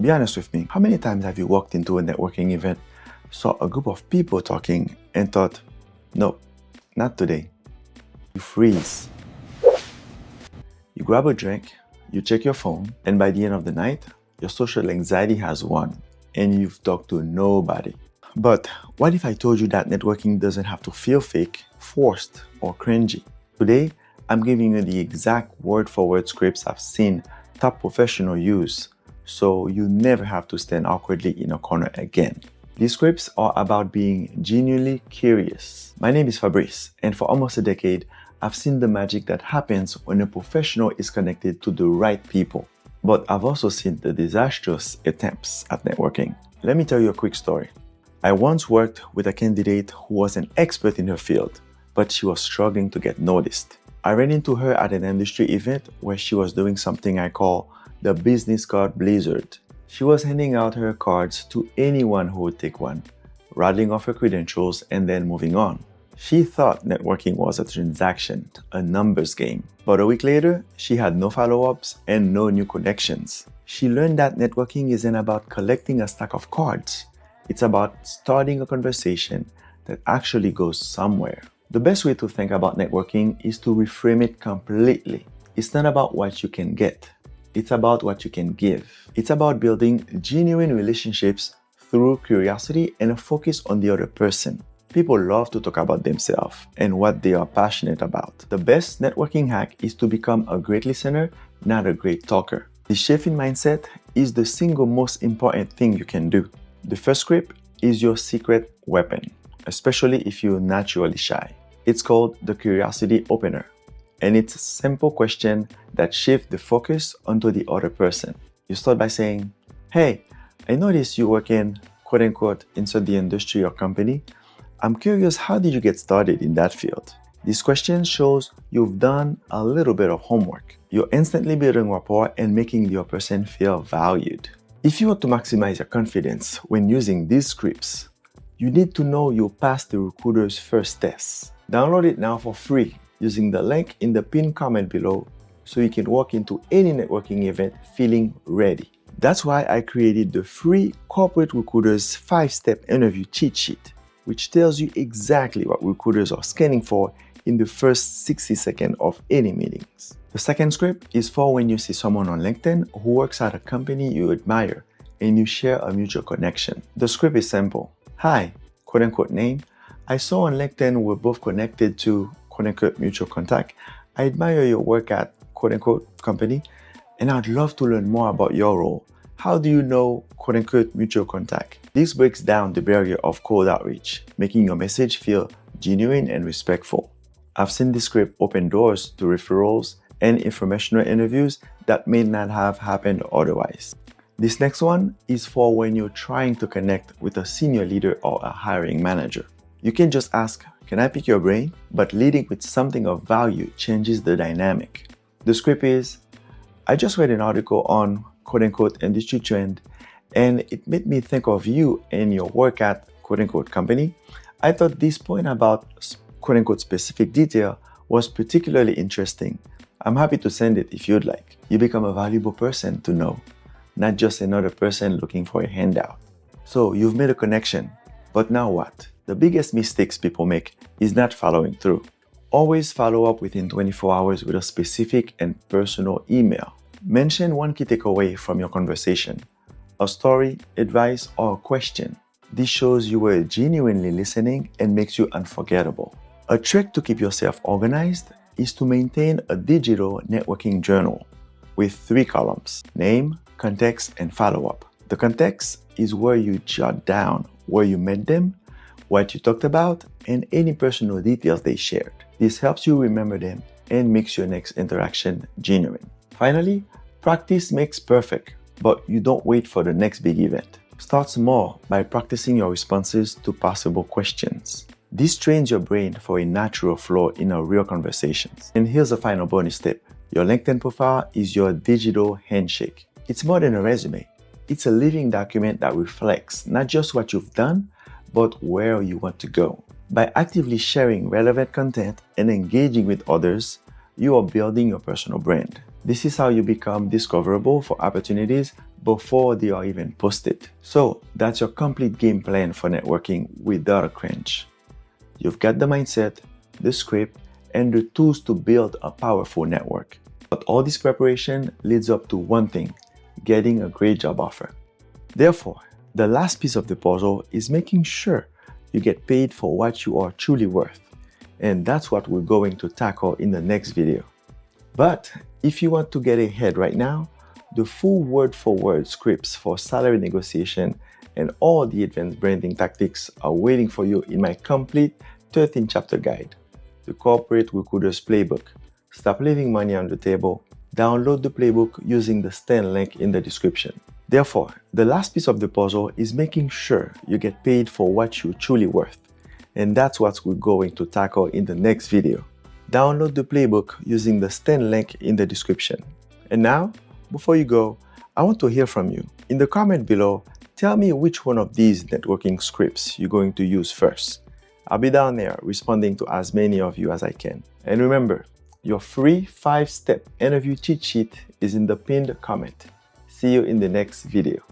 Be honest with me, how many times have you walked into a networking event, saw a group of people talking, and thought, nope, not today? You freeze. You grab a drink, you check your phone, and by the end of the night, your social anxiety has won, and you've talked to nobody. But what if I told you that networking doesn't have to feel fake, forced, or cringy? Today, I'm giving you the exact word-for-word scripts I've seen top professionals use, so you never have to stand awkwardly in a corner again. These scripts are about being genuinely curious. My name is Fabrice, and for almost a decade, I've seen the magic that happens when a professional is connected to the right people. But I've also seen the disastrous attempts at networking. Let me tell you a quick story. I once worked with a candidate who was an expert in her field, but she was struggling to get noticed. I ran into her at an industry event where she was doing something I call the business card blizzard. She was handing out her cards to anyone who would take one, rattling off her credentials and then moving on. She thought networking was a transaction, a numbers game. But a week later, she had no follow-ups and no new connections. She learned that networking isn't about collecting a stack of cards. It's about starting a conversation that actually goes somewhere. The best way to think about networking is to reframe it completely. It's not about what you can get. It's about what you can give. It's about building genuine relationships through curiosity and a focus on the other person. People love to talk about themselves and what they are passionate about. The best networking hack is to become a great listener, not a great talker. The shift in mindset is the single most important thing you can do. The first script is your secret weapon, especially if you're naturally shy. It's called the curiosity opener, and it's a simple question that shifts the focus onto the other person. You start by saying, hey, I noticed you work in quote unquote insert the industry or company. I'm curious, how did you get started in that field? This question shows you've done a little bit of homework. You're instantly building rapport and making the other person feel valued. If you want to maximize your confidence when using these scripts, you need to know you'll pass the recruiter's first test. Download it now for free using the link in the pinned comment below so you can walk into any networking event feeling ready. That's why I created the free Corporate Recruiters 5-step interview cheat sheet, which tells you exactly what recruiters are scanning for in the first 60 seconds of any meetings. The second script is for when you see someone on LinkedIn who works at a company you admire and you share a mutual connection. The script is simple. Hi, quote unquote name. I saw on LinkedIn we're both connected to quote unquote mutual contact. I admire your work at quote unquote company and I'd love to learn more about your role. How do you know quote unquote mutual contact? This breaks down the barrier of cold outreach, making your message feel genuine and respectful. I've seen this script open doors to referrals and informational interviews that may not have happened otherwise. This next one is for when you're trying to connect with a senior leader or a hiring manager. You can just ask, can I pick your brain? But leading with something of value changes the dynamic. The script is, I just read an article on quote unquote industry trend and it made me think of you and your work at quote unquote company. I thought this point about quote unquote specific detail was particularly interesting. I'm happy to send it if you'd like. You become a valuable person to know, not just another person looking for a handout. So you've made a connection, but now what? The biggest mistakes people make is not following through. Always follow up within 24 hours with a specific and personal email. Mention one key takeaway from your conversation, a story, advice, or a question. This shows you were genuinely listening and makes you unforgettable. A trick to keep yourself organized is to maintain a digital networking journal with 3 columns: name, context, and follow-up. The context is where you jot down where you met them, what you talked about, and any personal details they shared. This helps you remember them and makes your next interaction genuine. Finally, practice makes perfect, but you don't wait for the next big event. Start small by practicing your responses to possible questions. This trains your brain for a natural flow in a real conversations. And here's a final bonus tip. Your LinkedIn profile is your digital handshake. It's more than a resume. It's a living document that reflects not just what you've done, but where you want to go. By actively sharing relevant content and engaging with others, you are building your personal brand. This is how you become discoverable for opportunities before they are even posted. So that's your complete game plan for networking without a cringe. You've got the mindset, the script, and the tools to build a powerful network. But all this preparation leads up to one thing: getting a great job offer. Therefore, the last piece of the puzzle is making sure you get paid for what you are truly worth. And that's what we're going to tackle in the next video. But if you want to get ahead right now, the full word-for-word scripts for salary negotiation and all the advanced branding tactics are waiting for you in my complete 13-chapter guide, the Corporate Recruiter's Playbook. Stop leaving money on the table. Download the playbook using the stand link in the description. Therefore, the last piece of the puzzle is making sure you get paid for what you're truly worth. And that's what we're going to tackle in the next video. Download the playbook using the stand link in the description. And now, before you go, I want to hear from you. In the comment below, tell me which one of these networking scripts you're going to use first. I'll be down there responding to as many of you as I can. And remember, your free 5-step interview cheat sheet is in the pinned comment. See you in the next video.